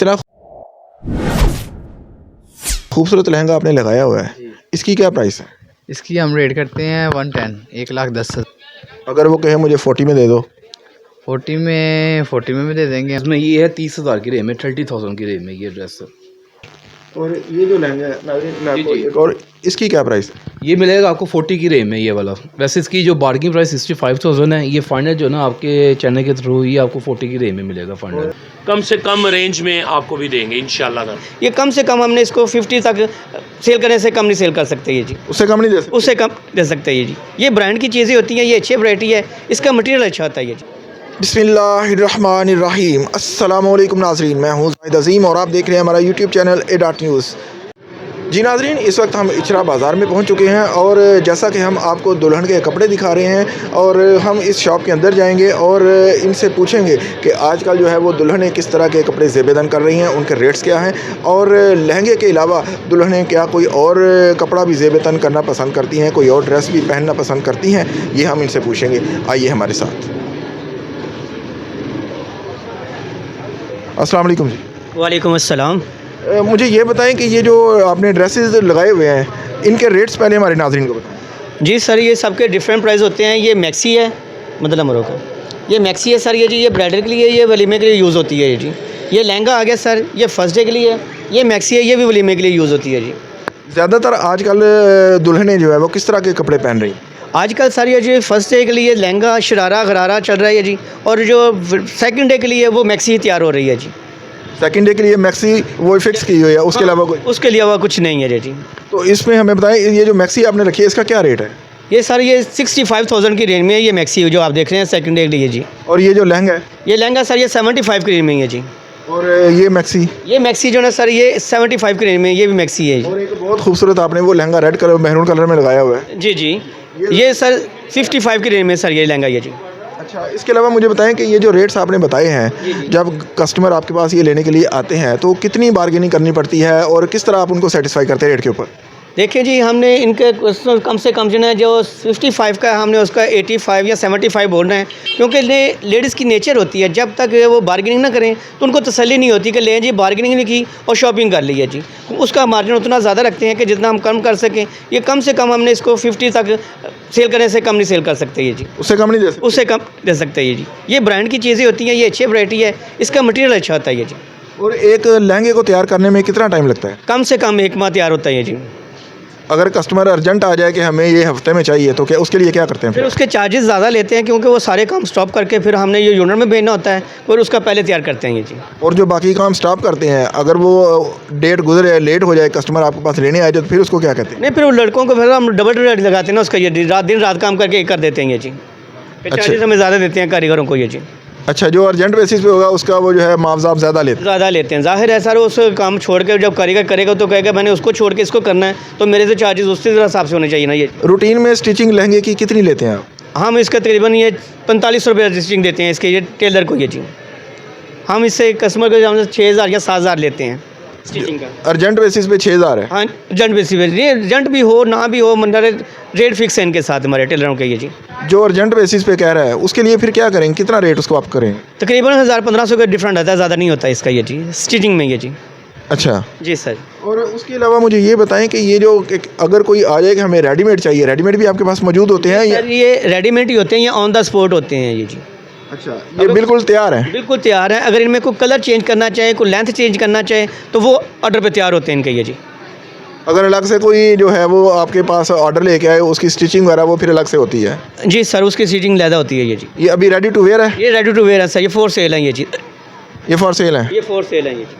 इतना खूबसूरत लहंगा आपने लगाया हुआ है, इसकी क्या प्राइस है? इसकी हम रेट करते हैं 110, 1,10,000। अगर वो कहे मुझे 40 में दे दो? 40 में भी दे देंगे। इसमें ये है 30,000 की रेंज में, 30,000 की रेंज में ये ड्रेस है। और ये जो लहंगा है नाज़रीन, मैं आपको एक और, इसकी क्या प्राइस है? ये मिलेगा आपको 40 की रेंज में ये वाला। वैसे इसकी जो बार्गिंग प्राइस 65,000 है, ये फाइनल जो ना आपके चैनल के थ्रू ये आपको 40 की रेंज में मिलेगा फाइनल। कम से कम रेंज में आपको भी देंगे इंशाल्लाह। ये कम से कम हमने इसको 50 तक सेल करने से कम नहीं सेल कर सकते ये जी। उससे कम नहीं दे सकते? उससे कम दे सकते हैं ये जी। ये ब्रांड की चीज़ें होती हैं, ये अच्छी वैरायटी है, इसका मटेरियल अच्छा होता है ये जी। बिस्मिल्लाहिर्रहमानिर्रहीम। अस्सलामुअलैकुम नाज़रीन, मैं हूँ ज़ाहिद अज़ीम और आप देख रहे हैं हमारा यूट्यूब चैनल A.News। जी नाज़रीन, इस वक्त हम इचरा बाज़ार में पहुँच चुके हैं और जैसा कि हम आपको दुल्हन के कपड़े दिखा रहे हैं और हम इस शॉप के अंदर जाएंगे और इनसे पूछेंगे कि आजकल जो है वो दुल्हनें किस तरह के कपड़े ज़ेबेदान कर रही हैं, उनके रेट्स क्या हैं और लहंगे के अलावा दुल्हनें क्या कोई और कपड़ा भी ज़ेबेदान करना पसंद करती हैं, कोई और ड्रेस भी पहनना पसंद करती हैं, ये हम इनसे पूछेंगे। आइए हमारे साथ। अस्सलाम वालेकुम जी। वालेकुम अस्सलाम। मुझे ये बताएं कि ये जो आपने ड्रेसेस लगाए हुए हैं, इनके रेट्स पहले हमारे नाज़रीन को बताएं। जी सर, ये सबके डिफरेंट प्राइस होते हैं। ये मैक्सी है, मतलब मरो का ये मैक्सी है सर, ये जी ये ब्राइडल के लिए, ये वलीमे के लिए यूज़ होती है ये जी। ये लहंगा आ गया सर, ये फर्स्ट डे के लिए, ये मैक्सी है, ये भी वलीमे के लिए यूज़ होती है जी। ज़्यादातर आजकल दुल्हनें जो है वो किस तरह के कपड़े पहन रही हैं? आजकल सर ये जो फर्स्ट डे के लिए लहंगा शरारा गरारा चल रहा है जी, और जो सेकंड डे के लिए वो मैक्सी तैयार हो रही है जी। सेकंड डे के लिए मैक्सी वो फिक्स की हुई है, उसके अलावा कोई? उसके अलावा कुछ नहीं है जी। तो इसमें हमें बताएं, ये जो मैक्सी आपने रखी है इसका क्या रेट है? ये सर ये 65,000 की रेंज में है ये मैक्सी जो आप देख रहे हैं सेकंड डे के लिए जी। और ये जो लहंगा है? ये लहंगा सर ये 75 की रेंज में ही है जी। और ये मैक्सी? ये मैक्सी जो है सर ये 75 की रेंज में, ये भी मैक्सी है जी। और एक बहुत खूबसूरत आपने वो lehenga red colour maroon colour में लगाया हुआ है। जी जी, ये सर 55 की रेंज में सर ये लहंगा ये जी। अच्छा, इसके अलावा मुझे बताएं कि ये जो रेट्स आपने बताए हैं, जब कस्टमर आपके पास ये लेने के लिए आते हैं तो कितनी बार्गेनिंग करनी पड़ती है और किस तरह आप उनको सेटिस्फाई करते हैं रेट के ऊपर? देखिए जी, हमने इनके कम से कम जो है जो 55 का हमने उसका 85 या 75 बोलना है, क्योंकि लेडीज़ की नेचर होती है, जब तक वो बार्गेनिंग ना करें तो उनको तसल्ली नहीं होती कि ले जी बार्गेनिंग नहीं की और शॉपिंग कर ली है जी। उसका मार्जिन उतना ज़्यादा रखते हैं कि जितना हम कम कर सकें। ये कम से कम हमने इसको 50 तक सेल करने से कम नहीं सेल कर सकते ये जी। उससे कम नहीं दे सकते? उससे कम दे सकते हैं ये जी। ये ब्रांड की चीज़ें होती हैं, ये अच्छी वैरायटी है, इसका मटेरियल अच्छा होता है ये जी। और एक लहंगे को तैयार करने में कितना टाइम लगता है? कम से कम 1 माह तैयार होता है ये जी। अगर कस्टमर अर्जेंट आ जाए कि हमें ये हफ्ते में चाहिए तो क्या उसके लिए क्या करते हैं फिर उसके चार्जेस ज़्यादा लेते हैं, क्योंकि वो सारे काम स्टॉप करके फिर हमने ये यूनिट में भेजना होता है और उसका पहले तैयार करते हैं ये जी। और जो बाकी काम स्टॉप करते हैं, अगर वो डेट गुजरे लेट हो जाए, कस्टमर आपके पास लेने आए तो फिर उसको क्या कहते हैं? नहीं, फिर वो लड़कों को फिर हम डबल रेट लगाते हैं ना उसका, ये दिन रात काम करके कर देते हैं ये जी। फिर अच्छा। चार्जेस हमें ज़्यादा देते हैं कारीगरों को ये जी। अच्छा, जो अर्जेंट बेसिस पे होगा उसका वो जो है मुआवजा आप ज़्यादा लेते हैं? ज़्यादा लेते हैं, ज़ाहिर है सर। उस काम छोड़ के जब कारीगर करेगा तो कहेगा मैंने उसको छोड़ के इसको करना है, तो मेरे से चार्जेस उसी हिसाब से होने चाहिए ना ये। रूटीन में स्टिचिंग लहंगे की कितनी लेते हैं आप? हम इसका तकरीबन ये 4500 रुपये रजिस्ट्रिंग देते हैं इसके, ये टेलर को ये जी। हम इससे कस्टमर को हम 6,000 या 7,000 लेते हैं स्टिचिंग का। अर्जेंट बेसिस पे 6,000 है? हाँ, अर्जेंट बेसिस पे, ये अर्जेंट भी हो ना भी हो, मतलब रेट फिक्स है इनके साथ हमारे टेलरों के ये जी। जो अर्जेंट बेसिस पे कह रहा है उसके लिए फिर क्या करेंगे, कितना रेट उसको आप करेंगे? तकरीबन 1,000-1,500 का डिफरेंट आता है, ज़्यादा नहीं होता इसका ये जी, स्टिचिंग में ये जी। अच्छा जी सर। और उसके अलावा मुझे ये बताएं कि ये जो अगर कोई आ जाए कि हमें रेडीमेड चाहिए, रेडीमेड भी आपके पास मौजूद होते हैं? सर ये रेडीमेड ही होते हैं, ये ऑन द स्पॉट होते हैं ये जी। अच्छा, ये बिल्कुल तैयार है? बिल्कुल तैयार है। अगर इनमें कोई कलर चेंज करना चाहे, कोई लेंथ चेंज करना चाहे तो वो ऑर्डर पे तैयार होते हैं इनके ये जी। अगर अलग से कोई जो है वो आपके पास ऑर्डर लेके आए, उसकी स्टिचिंग वगैरह वो फिर अलग से होती है? जी सर, उसकी स्टिचिंग ज़्यादा होती है ये जी। ये अभी रेडी टू वेयर है? ये रेडी टू वेयर है सर, ये 4 सेल है ये जी। ये फॉर सेल है? ये 4 सेल है ये जी।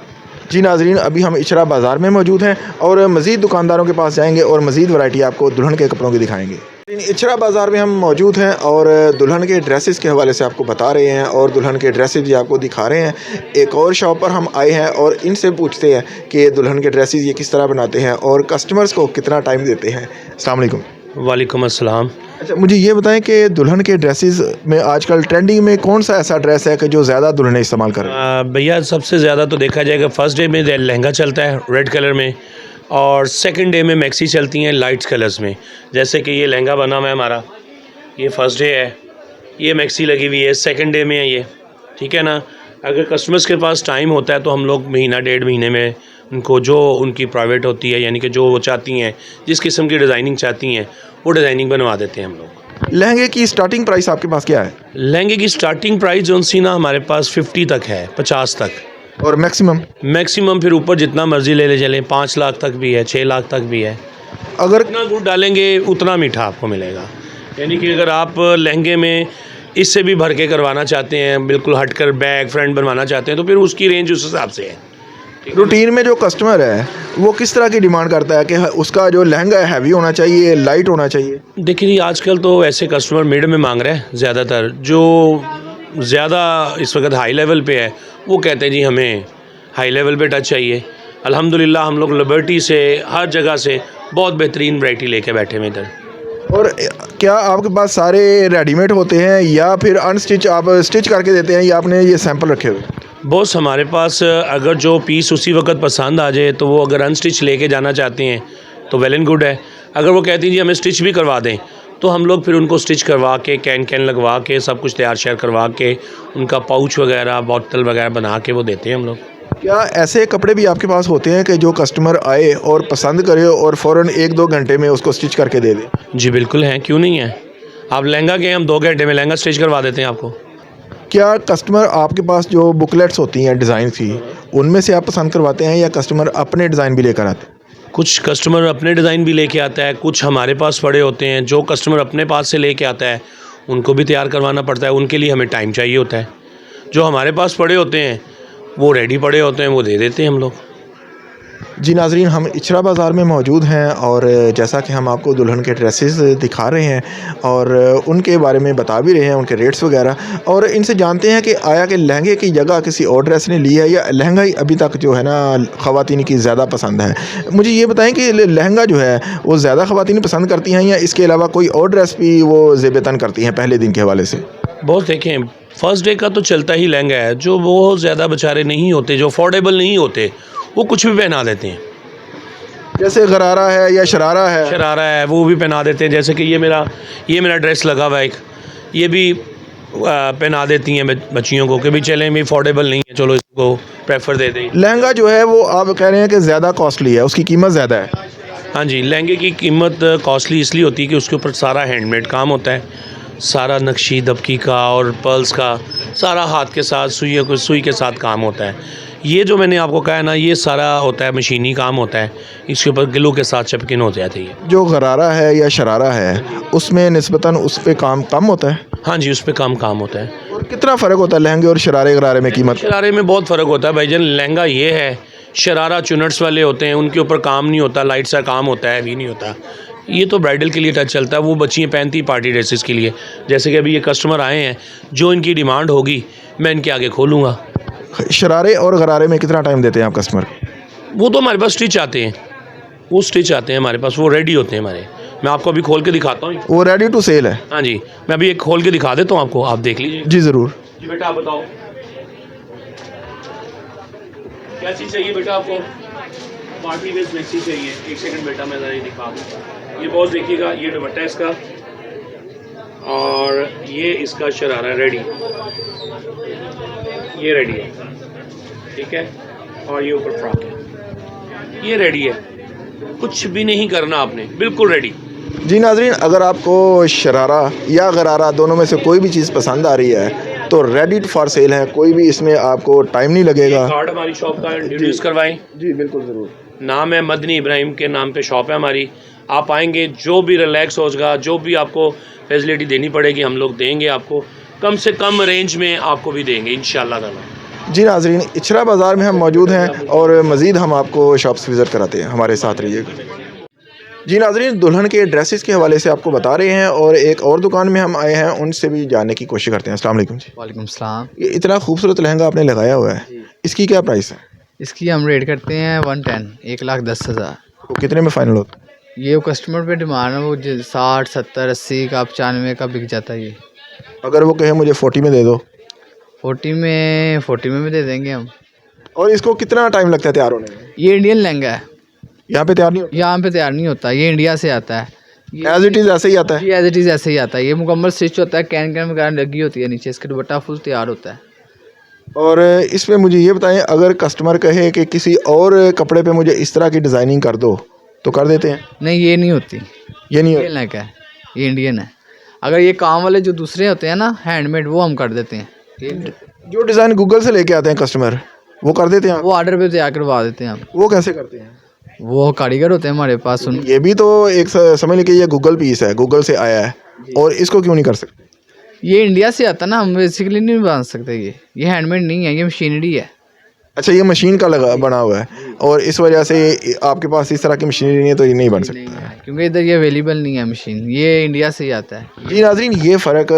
जी नाजरीन, अभी हम इचरा बाज़ार में मौजूद हैं और मज़ीद दुकानदारों के पास जाएंगे और मज़ीद वैरायटी आपको दुल्हन के कपड़ों की दिखाएंगे। इचरा बाज़ार में हम मौजूद हैं और दुल्हन के ड्रेसेस के हवाले से आपको बता रहे हैं और दुल्हन के ड्रेसेस भी आपको दिखा रहे हैं। एक और शॉप पर हम आए हैं और इनसे पूछते हैं कि दुल्हन के ड्रेसेस ये किस तरह बनाते हैं और कस्टमर्स को कितना टाइम देते हैं। अस्सलाम वालेकुम। वालेकुम अस्सलाम। अच्छा, मुझे ये बताएं कि दुल्हन के ड्रेसेस में आजकल ट्रेंडिंग में कौन सा ऐसा ड्रेस है कि जो ज़्यादा दुल्हनें इस्तेमाल कर रही हैं? भैया सबसे ज़्यादा तो देखा जाएगा फर्स्ट डे में लहंगा चलता है रेड कलर में, और सेकंड डे में मैक्सी चलती हैं लाइट कलर्स में। जैसे कि ये लहंगा बना हुआ है हमारा, ये फर्स्ट डे है, ये मैक्सी लगी हुई है, सेकंड डे में है ये, ठीक है ना। अगर कस्टमर्स के पास टाइम होता है तो हम लोग महीना 1.5 महीने में उनको जो उनकी प्राइवेट होती है, यानी कि जो वो चाहती हैं, जिस किस्म की डिज़ाइनिंग चाहती हैं, वो डिज़ाइनिंग बनवा देते हैं हम लोग। लहंगे की स्टार्टिंग प्राइस आपके पास क्या है लहंगे की स्टार्टिंग प्राइस जो सी ना हमारे पास 50 तक है, 50 तक। और मैक्सिमम फिर ऊपर जितना मर्जी ले चलें, 5 लाख तक भी है, 6 लाख तक भी है। अगर जितना गुड़ डालेंगे उतना मीठा आपको मिलेगा। यानी कि अगर आप लहंगे में इससे भी भर के करवाना चाहते हैं, बिल्कुल हटकर बैक फ्रंट बनवाना चाहते हैं, तो फिर उसकी रेंज उस हिसाब से है। रूटीन में जो कस्टमर है वो किस तरह की डिमांड करता है कि उसका जो लहंगा है हैवी होना चाहिए, लाइट होना चाहिए? देखिए जी, आजकल तो ऐसे कस्टमर मिड में मांग रहे हैं ज़्यादातर। जो ज़्यादा इस वक्त हाई लेवल पे है वो कहते हैं जी हमें हाई लेवल पे टच चाहिए। अल्हम्दुलिल्लाह हम लोग लिबर्टी से, हर जगह से बहुत बेहतरीन वैरायटी लेके बैठे हुए इधर। और क्या आपके पास सारे रेडीमेड होते हैं या फिर अनस्टिच आप स्टिच करके देते हैं या आपने ये सैंपल रखे हुए? बॉस, हमारे पास अगर जो पीस उसी वक्त पसंद आ जाए तो वो अगर अनस्टिच लेके जाना चाहते हैं तो वेल एंड गुड है। अगर वो कहती हैं जी हमें स्टिच भी करवा दें तो हम लोग फिर उनको स्टिच करवा के, कैन लगवा के, सब कुछ तैयार शेयर करवा के, उनका पाउच वगैरह, बोतल वगैरह बना के वो देते हैं हम लोग। क्या ऐसे कपड़े भी आपके पास होते हैं कि जो कस्टमर आए और पसंद करे और फ़ौरन 1-2 घंटे में उसको स्टिच करके दे दे? जी बिल्कुल हैं, क्यों नहीं है। आप लहंगा के हम 2 घंटे में लहंगा स्टिच करवा देते हैं आपको। क्या कस्टमर आपके पास जो बुकलेट्स होती हैं डिज़ाइन की, उनमें से आप पसंद करवाते हैं या कस्टमर अपने डिज़ाइन भी लेकर आते हैं? कुछ कस्टमर अपने डिज़ाइन भी लेके आता है, कुछ हमारे पास पड़े होते हैं। जो कस्टमर अपने पास से लेके आता है उनको भी तैयार करवाना पड़ता है, उनके लिए हमें टाइम चाहिए होता है। जो हमारे पास पड़े होते हैं वो रेडी पड़े होते हैं, वो दे देते हैं हम लोग। जी नाज़रीन, हम इचरा बाज़ार में मौजूद हैं और जैसा कि हम आपको दुल्हन के ड्रेसेस दिखा रहे हैं और उनके बारे में बता भी रहे हैं, उनके रेट्स वगैरह, और इनसे जानते हैं कि आया कि लहंगे की जगह किसी और ड्रेस ने ली है या लहंगा ही अभी तक जो है ना ख़वातीन की ज़्यादा पसंद है। मुझे ये बताएं कि लहंगा जो है वो ज़्यादा ख़वातीन पसंद करती हैं या इसके अलावा कोई और ड्रेस भी वो ज़ेब-ए-तन करती हैं पहले दिन के हवाले से? बहुत देखें, फर्स्ट डे का तो चलता ही लहंगा है। जो बहुत ज़्यादा बेचारे नहीं होते, जो अफोर्डेबल नहीं होते, वो कुछ भी पहना देते हैं। जैसे गरारा है या शरारा है? शरारा है वो भी पहना देते हैं। जैसे कि ये मेरा ड्रेस लगा हुआ है एक, ये भी पहना देती हैं बच्चियों को कि भाई चलें भी अफोर्डेबल नहीं है, चलो इसको प्रेफर दे दें। लहंगा जो है वो आप कह रहे हैं कि ज़्यादा कॉस्टली है, उसकी कीमत ज़्यादा है? हाँ जी, लहंगे की कीमत कॉस्टली इसलिए होती है कि उसके ऊपर सारा हैंडमेड काम होता है, सारा नक्शी दबकी का और पर्ल्स का सारा हाथ के साथ सुई के साथ काम होता है। ये जो मैंने आपको कहा है ना, ये सारा होता है मशीनी काम होता है, इसके ऊपर गिलों के साथ चपकिन हो जाती है। जो गरारा है या शरारा है उसमें निस्बतन उस पे काम कम होता है? हाँ जी, उस पर काम होता है। और कितना फ़र्क होता है लहंगे और शरारे गरारे में कीमत? शरारे में बहुत फ़र्क होता है भाईजान। लहंगा ये है, शरारा चुनट्स वाले होते हैं, उनके ऊपर काम नहीं होता, लाइट सा काम होता है, भी नहीं होता। ये तो ब्राइडल के लिए टच चलता है, वो बच्चियाँ पहनती पार्टी ड्रेसेस के लिए। जैसे कि अभी ये कस्टमर आए हैं, जो इनकी डिमांड होगी मैं इनके आगे खोलूँगा। शरारे और गरारे में कितना टाइम देते हैं आप कस्टमर? वो तो हमारे पास स्टिच आते हैं, वो स्टिच आते हैं हमारे पास, वो रेडी होते हैं हमारे। मैं आपको अभी खोल के दिखाता हूँ। वो रेडी टू सेल है? हाँ जी, मैं अभी एक खोल के दिखा देता हूँ आपको, आप देख लीजिए। जी ज़रूर। जी बेटा, आप बताओ क्या चीज़ चाहिए बेटा आपको? पार्टी वेयर मैक्सी चाहिए। एक सेकंड बेटा, मैं ज़रा ये दिखा दूँ। ये बहुत देखिएगा, ये दुपट्टा है इसका और ये इसका शरारा रेडी, ये रेडी है, ठीक है, और ये ऊपर फ्रॉक है, ये रेडी है। कुछ भी नहीं करना आपने, बिल्कुल रेडी। जी नाजरीन, अगर आपको शरारा या गरारा दोनों में से कोई भी चीज़ पसंद आ रही है तो रेडी फॉर सेल है, कोई भी इसमें आपको टाइम नहीं लगेगा। कार्ड हमारी शॉप का इंट्रोड्यूस करवाएं। जी बिल्कुल ज़रूर। नाम है मदनी इब्राहिम के नाम पे शॉप है हमारी। आप आएंगे, जो भी रिलैक्स होगा, जो भी आपको फैसिलिटी देनी पड़ेगी हम लोग देंगे आपको, कम से कम रेंज में आपको भी देंगे इंशाल्लाह ताला। जी नाजरीन, इचरा बाज़ार में हम मौजूद हैं और मज़ीद हम आपको शॉप्स विज़िट कराते हैं, हमारे साथ रहिएगा। जी नाजरीन, दुल्हन के ड्रेसेस के हवाले से आपको बता रहे हैं और एक और दुकान में हम आए हैं, उनसे भी जानने की कोशिश करते हैं। अस्सलाम वालेकुम जी। वालेकुम सलाम। ये इतना खूबसूरत लहंगा आपने लगाया हुआ है, इसकी क्या प्राइस है? इसकी हम रेट करते हैं 110, 1,10,000। तो कितने में फ़ाइनल होता है? ये कस्टमर पे डिमांड है, वो 60, 70, 80 का, 95 का बिक जाता है। ये अगर वो कहे मुझे 40 में दे दो? 40 में भी दे देंगे हम। और इसको कितना टाइम लगता है तैयार होने में? ये इंडियन लहंगा है, यहाँ पे तैयार नहीं होता? यहाँ पे तैयार नहीं होता, ये इंडिया से आता है। एज इट इज़ ऐसे ही आता है? जी एज इट इज़ ऐसे ही आता है। ये मुकम्मल स्टिच होता है, कैन वगैरह लगी होती है नीचे, इसका दुपट्टा फुल तैयार होता है। और इसमें मुझे ये बताएं, अगर कस्टमर कहे कि किसी और कपड़े पे मुझे इस तरह की डिज़ाइनिंग कर दो तो कर देते हैं? नहीं, ये नहीं होती। ये नहीं ये लैंका है, ये इंडियन है। अगर ये काम वाले जो दूसरे होते हैं ना हैंडमेड, वो हम कर देते हैं। ये जो डिज़ाइन गूगल से लेके आते हैं कस्टमर, वो कर देते हैं आप? वो ऑर्डर पे तैयार करवा देते हैं हम। वो कैसे करते हैं? वो कारीगर होते हैं हमारे पास। उन ये भी तो एक समझ लीजिए ये गूगल पीस है, गूगल से आया है, और इसको क्यों नहीं कर सकते? ये इंडिया से आता ना, हम बेसिकली नहीं बना सकते। ये हैंडमेड नहीं है, ये मशीनरी है। अच्छा, ये मशीन का लगा बना हुआ है, और इस वजह से आपके पास इस तरह की मशीनरी नहीं है तो ये नहीं बन नहीं सकता। है, क्योंकि इधर ये अवेलेबल नहीं है मशीन, ये इंडिया से ही आता है। जी नाज़रीन, ये फ़र्क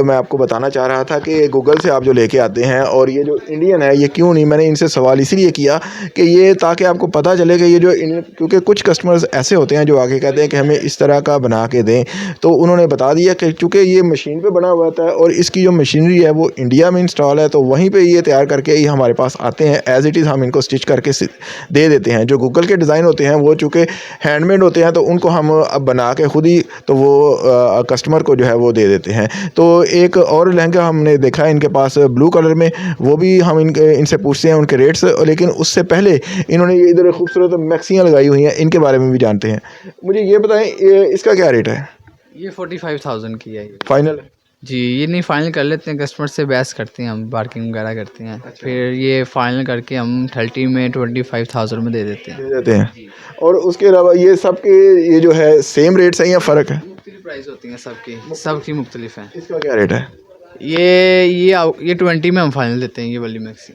मैं आपको बताना चाह रहा था कि गूगल से आप जो लेके आते हैं और ये जो इंडियन है, ये क्यों नहीं। मैंने इनसे सवाल इसीलिए किया कि ये ताकि आपको पता चले कि ये जो क्योंकि कुछ कस्टमर्स ऐसे होते हैं जो आके कहते हैं कि हमें इस तरह का बना के दें, तो उन्होंने बता दिया कि चूँकि ये मशीन पे बना हुआ होता है और इसकी जो मशीनरी है वो इंडिया में इंस्टॉल है, तो वहीं पर ये तैयार करके ही हमारे पास आते हैं। एज़ इट इज़ हम इनको स्टिच करके दे देते हैं। जो गूगल के डिज़ाइन होते हैं वो चूँकि हैंडमेड होते हैं, तो उनको हम अब बना के खुद ही तो वो कस्टमर को जो है वो दे देते हैं। तो एक और लहंगा हमने देखा है इनके पास ब्लू कलर में, वो भी हम इनसे पूछते हैं उनके रेट्स, लेकिन उससे पहले इन्होंने ये इधर खूबसूरत मैक्सियाँ लगाई हुई हैं, इनके बारे में भी जानते हैं। मुझे ये बताएं, इसका क्या रेट है? ये 45,000 की है ये। फाइनल? जी, ये नहीं, फाइनल कर लेते हैं, कस्टमर से बहस करते हैं हम, बार्किंग वगैरह करते हैं। फिर ये फाइनल करके हम 30 में 25,000 में दे देते हैं। दे देते हैं। और उसके अलावा ये सब के ये जो है सेम रेट्स हैं या फ़र्क है? मुख्तलिफ प्राइस होती हैं सबकी मुख्तलिफ हैं। इसका क्या रेट है? ये 20 में हम फाइनल देते हैं, ये वाली मैक्सी।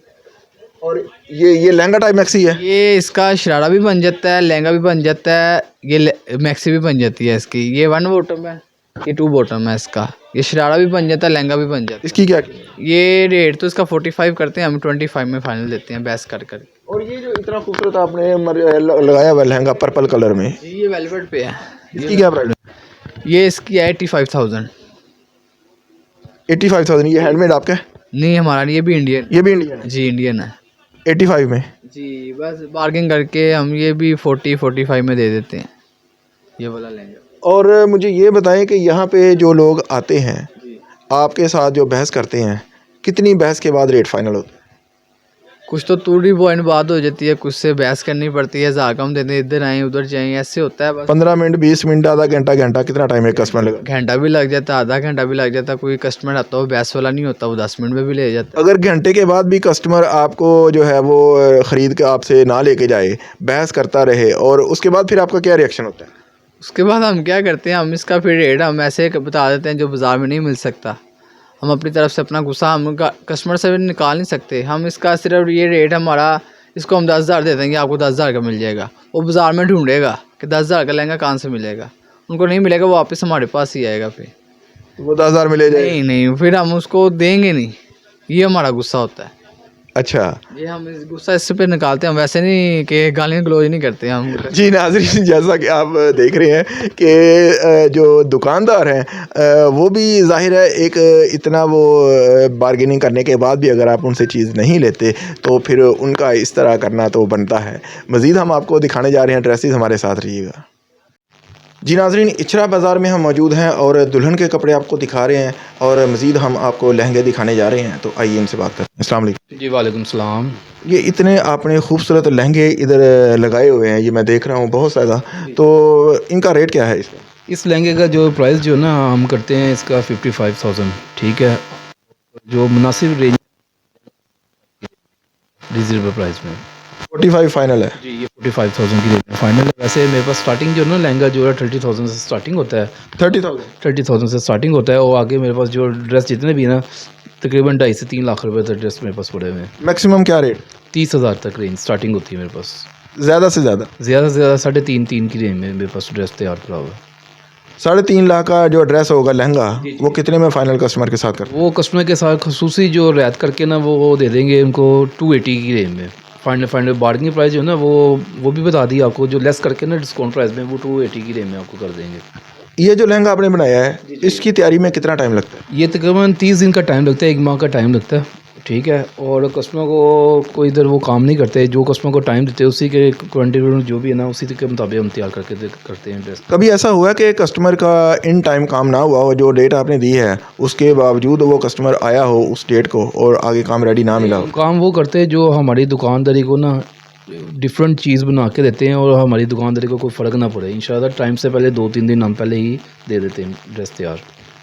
और ये लहंगा टाइप मैक्सी है? ये इसका शरारा भी बन जाता है, लहंगा भी बन जाता है, ये मैक्सी भी बन जाती है इसकी। ये 1 बॉटम है, ये 2 बॉटम है इसका। ये शरारा भी बन जाता है, लहंगा भी बन जाता है। इसकी क्या? ये रेट तो इसका 45 करते हैं, हम 25 में फाइनल देते हैं बहस कर कर। और ये जो इतना खूबसूरत आपने लगाया हुआ लहंगा पर्पल कलर में, ये वेलवेट पे है। इसकी क्या प्राइस है? ये इसकी है 85,000। 85,000? ये हैंडमेड आपका है? नहीं, हमारा नहीं, ये भी इंडियन। ये भी इंडियन है? जी, इंडियन है। 85 में? जी, बस बार्गेन करके हम ये भी 40-45 में दे देते हैं, ये वाला लेंगे। और मुझे ये बताएं कि यहाँ पे जो लोग आते हैं आपके साथ जो बहस करते हैं, कितनी बहस के बाद रेट फाइनल होता है? कुछ तो टू पॉइंट बात हो जाती है, कुछ से बहस करनी पड़ती है, ज़्यादा कम देते हैं, इधर आए उधर जाएँ, ऐसे होता है बस। 15 मिनट, 20 मिनट, आधा घंटा कितना टाइम है कस्टमर लगा? घंटा भी लग जाता है, आधा घंटा भी लग जाता है। कोई कस्टमर आता है वो बहस वाला नहीं होता, वो 10 मिनट में भी ले जाता है। अगर घंटे के बाद भी कस्टमर आपको जो है वो ख़रीद के आपसे ना लेके जाए, बहस करता रहे, और उसके बाद फिर आपका क्या रिएक्शन होता है? उसके बाद हम क्या करते हैं, हम इसका फिर रेट हम ऐसे बता देते हैं जो बाज़ार में नहीं मिल सकता। हम अपनी तरफ से अपना गुस्सा हम कस्टमर से निकाल नहीं सकते। हम इसका सिर्फ ये रेट हमारा, इसको हम 10,000 दे देंगे, आपको 10,000 का मिल जाएगा। वो बाज़ार में ढूंढेगा कि 10,000 का लहंगा कहाँ से मिलेगा, उनको नहीं मिलेगा, वो वापस हमारे पास ही आएगा। फिर वो 10,000 मिले जाए? नहीं, फिर हम उसको देंगे नहीं, ये हमारा गुस्सा होता है। अच्छा, ये हम इस गुस्सा इससे पे निकालते हैं, हम वैसे नहीं कि गालियाँ गलौज नहीं करते हम। जी नाज़रीन, जैसा कि आप देख रहे हैं कि जो दुकानदार हैं वो भी ज़ाहिर है एक इतना वो बार्गेनिंग करने के बाद भी अगर आप उनसे चीज़ नहीं लेते तो फिर उनका इस तरह करना तो बनता है। मज़ीद हम आपको दिखाने जा रहे हैं ड्रेसेस, हमारे साथ रहिएगा। जी नाज़रीन, इचरा बाज़ार में हम मौजूद हैं और दुल्हन के कपड़े आपको दिखा रहे हैं और मज़ीद हम आपको लहंगे दिखाने जा रहे हैं, तो आइए इनसे बात करते हैं। अस्सलाम वालेकुम। जी वालेकुम सलाम। ये इतने आपने खूबसूरत लहंगे इधर लगाए हुए हैं, ये मैं देख रहा हूँ बहुत ज़्यादा, तो इनका रेट क्या है इसका? इस लहंगे का जो प्राइस जो ना हम करते हैं इसका 55,000, ठीक है, जो मुनासिब रेंज रिजनेबल प्राइस में 45 फाइनल है? जी, ये 45,000 की रेंज में फाइनल है। वैसे मेरे पास स्टार्टिंग जो ना लहंगा जो है 30,000 से स्टार्टिंग होता है। 30,000 से स्टार्टिंग होता है, और आगे मेरे पास जो ड्रेस जितने भी ना तकरीबन 2.5 से 3 लाख रुपए तक ड्रेस मेरे पास पड़े हुए हैं। मैक्सिमम क्या रेट? 30,000 तक रेंज स्टार्टिंग होती है मेरे पास। ज़्यादा से ज़्यादा 3.5 की रेंज में मेरे पास ड्रेस तैयार करा हुआ है। 3.5 लाख का जो ड्रेस होगा लहंगा, वो कितने में फाइनल कस्टमर के साथ कर? वो कस्टमर के साथ खसूसी जो रियायत करके ना वो दे देंगे उनको 280 की रेंज में। फाइनल बार्गेनिंग प्राइस जो है ना वो भी बता दी आपको, जो लेस करके ना डिस्काउंट प्राइस में वो 280 की रेंज में आपको कर देंगे। ये जो लहंगा आपने बनाया है, इसकी तैयारी में कितना टाइम लगता है? ये तकरीबन 30 दिन का टाइम लगता है, 1 माह का टाइम लगता है ठीक है। और कस्टमर को कोई इधर वो काम नहीं करते, जो कस्टमर को टाइम देते हैं उसी के क्वान्टिटी जो भी है ना उसी के मुताबिक हम तैयार करके करते हैं ड्रेस। कभी ऐसा हुआ कि कस्टमर का इन टाइम काम ना हुआ हो, जो डेट आपने दी है उसके बावजूद वो कस्टमर आया हो उस डेट को और आगे काम रेडी ना मिला हो? काम वो करते हैं जो हमारी दुकानदारी को ना डिफरेंट चीज़ बना के देते हैं और हमारी दुकानदारी को कोई फ़र्क ना पड़े। इंशाल्लाह टाइम से पहले 2-3 दिन हम पहले ही दे देते हैं ड्रेस तैयार।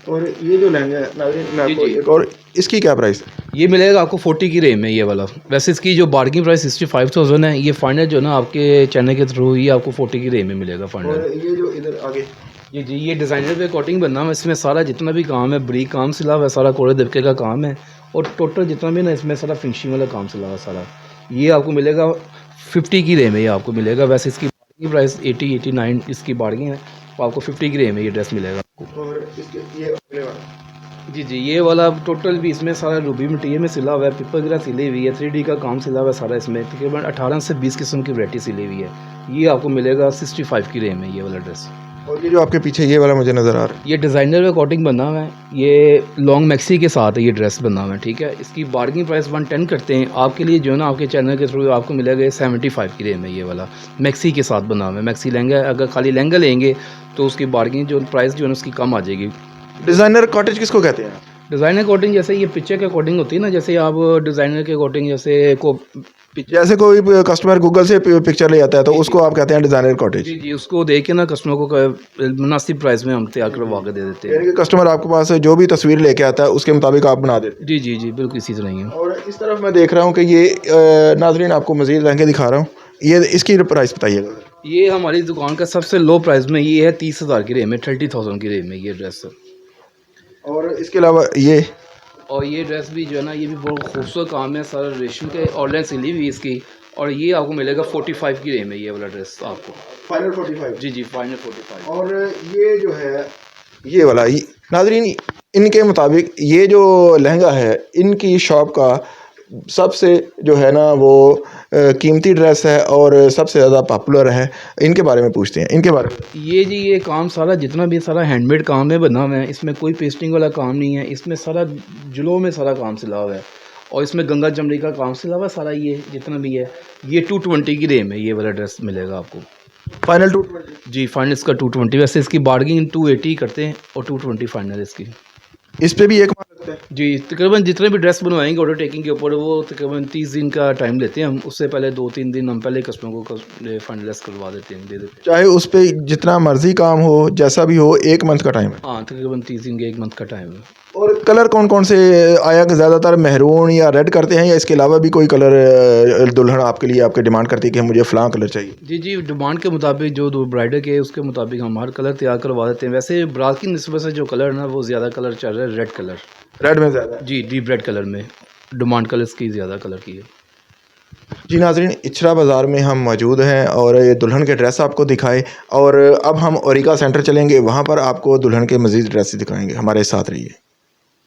और ये जो लहंगा है नाज़रीन, मैं आपको एक और, इसकी क्या प्राइस है? ये मिलेगा आपको 40 की रेंज में ये वाला। वैसे इसकी जो बार्गिंग प्राइस 65,000 है, ये फाइनल जो ना आपके चैनल के थ्रू ये आपको 40 की रेंज में मिलेगा फाइनल। और ये जो इधर आगे जी ये डिज़ाइनर पे कोटिंग बनना है, इसमें सारा जितना भी काम है बरीक काम सिला हुआ है, सारा कोड़े दबके का काम है और टोटल जितना भी ना इसमें सारा फिनिशिंग वाला काम सिला हुआ है सारा। ये आपको मिलेगा 50 की रेंज में, ये आपको मिलेगा। वैसे इसकी बार्गिंग प्राइस 80-89 इसकी बार्गिंग है, तो आपको 50 की रेंज में ये ड्रेस मिलेगा आपको। और इसके ये अगले वाला जी ये वाला टोटल भी इसमें सारा रूबी मटीरियल में सिला हुआ है, पिपर वगैरह सिली हुई है, 3D का काम सिला हुआ है सारा इसमें। तकरीबन 18 से 20 किस्म की वैरायटी सिली हुई है। ये आपको मिलेगा 65 की रेंज में ये वाला ड्रेस। और ये जो आपके पीछे ये वाला मुझे नज़र आ रहा है, ये डिज़ाइनर का कोटिंग बना हुआ है, ये लॉन्ग मैक्सी के साथ है ये ड्रेस बना हुआ है। ठीक है, इसकी बार्गिंग प्राइस 110 करते हैं आपके लिए जो है ना, आपके चैनल के थ्रू आपको मिलेगा 75 की रेंज में ये वाला मैक्सी के साथ बना हुआ है। मैक्सी लहंगा, अगर खाली लहंगा लेंगे तो उसकी बार्गिंग जो प्राइस जो है उसकी कम आ जाएगी। डिज़ाइनर कॉटेज किसको कहते हैं? डिज़ाइनर कोटिंग जैसे ये पिक्चर के अकॉर्डिंग होती है ना, जैसे आप डिज़ाइनर के अकॉर्डिंग जैसे को जैसे कोई कस्टमर गूगल से पिक्चर ले आता है तो उसको आप कहते हैं डिज़ाइनर कॉटेज। जी उसको देख के ना कस्टमर को मुनासिब प्राइस में हम तैयार करवा के दे देते हैं। यानी कि कस्टमर आपके पास जो भी तस्वीर लेके आता है उसके मुताबिक आप बना देते हैं। जी बिल्कुल इसी तरह ही है। और इस तरफ मैं देख रहा हूँ कि ये नाजरीन आपको मज़ीद लहंगे दिखा रहा हूँ, ये इसकी प्राइस बताइएगा। ये हमारी दुकान का सबसे लो प्राइस में ये है 30,000 की रेंज में, 30,000 की रेंज में ये ड्रेस। और इसके अलावा ये ड्रेस भी जो है ना, ये भी बहुत खूबसूरत काम है, सारा रेशम के ऑनलाइन सिली हुई इसकी। और ये आपको मिलेगा 45 की रेंज में ये वाला ड्रेस आपको फाइनल 45। जी फाइनल 45। और ये जो है ये वाला नाजरीन, इनके मुताबिक ये जो लहंगा है इनकी शॉप का सबसे जो है ना वो कीमती ड्रेस है और सबसे ज़्यादा पॉपुलर है। इनके बारे में पूछते हैं, इनके बारे में। ये काम सारा जितना भी सारा हैंडमेड काम है बना हुआ है, इसमें कोई पेस्टिंग वाला काम नहीं है, इसमें सारा जुलों में सारा काम सिला हुआ है और इसमें गंगा जमड़ी का काम सिला हुआ है सारा। ये जितना भी है ये 220 की रेंज में ये वाला ड्रेस मिलेगा आपको फाइनल 220। जी फाइनल इसका 220। वैसे इसकी बार्गिंग 280 करते हैं और 220 फाइनल इसकी। इस पे भी एक माह लगता है? जी तकरीबन जितने भी ड्रेस बनवाएंगे ऑर्डर टेकिंग के ऊपर वो तकरीबन 30 दिन का टाइम लेते हैं हम। उससे पहले 2-3 दिन हम पहले कस्टमर को फाइनलाइज करवा देते हैं, दे देते हैं। चाहे उस पे जितना मर्जी काम हो, जैसा भी हो, 1 मंथ का टाइम है। हाँ तकरीबन 30 दिन का 1 मंथ का टाइम है। और कलर कौन कौन से आया कि ज़्यादातर मेहरून या रेड करते हैं, या इसके अलावा भी कोई कलर दुल्हन आपके लिए आपके डिमांड करती है कि मुझे फ़लाँ कलर चाहिए? जी डिमांड के मुताबिक जो ब्राइडल के उसके मुताबिक हम हर कलर तैयार करवा देते हैं। वैसे बारात की निस्बत से जो कलर ना वो ज़्यादा कलर चल रहा है रेड कलर। रेड में ज़्यादा? जी डीप रेड कलर में डिमांड कलर्स की ज़्यादा कलर की है। जी नाज़रीन, इचरा बाज़ार में हम मौजूद हैं और ये दुल्हन के ड्रेस आपको दिखाए, और अब हम ओरिका सेंटर चलेंगे, वहाँ पर आपको दुल्हन के मज़ीद ड्रेस दिखाएंगे। हमारे साथ रहिए।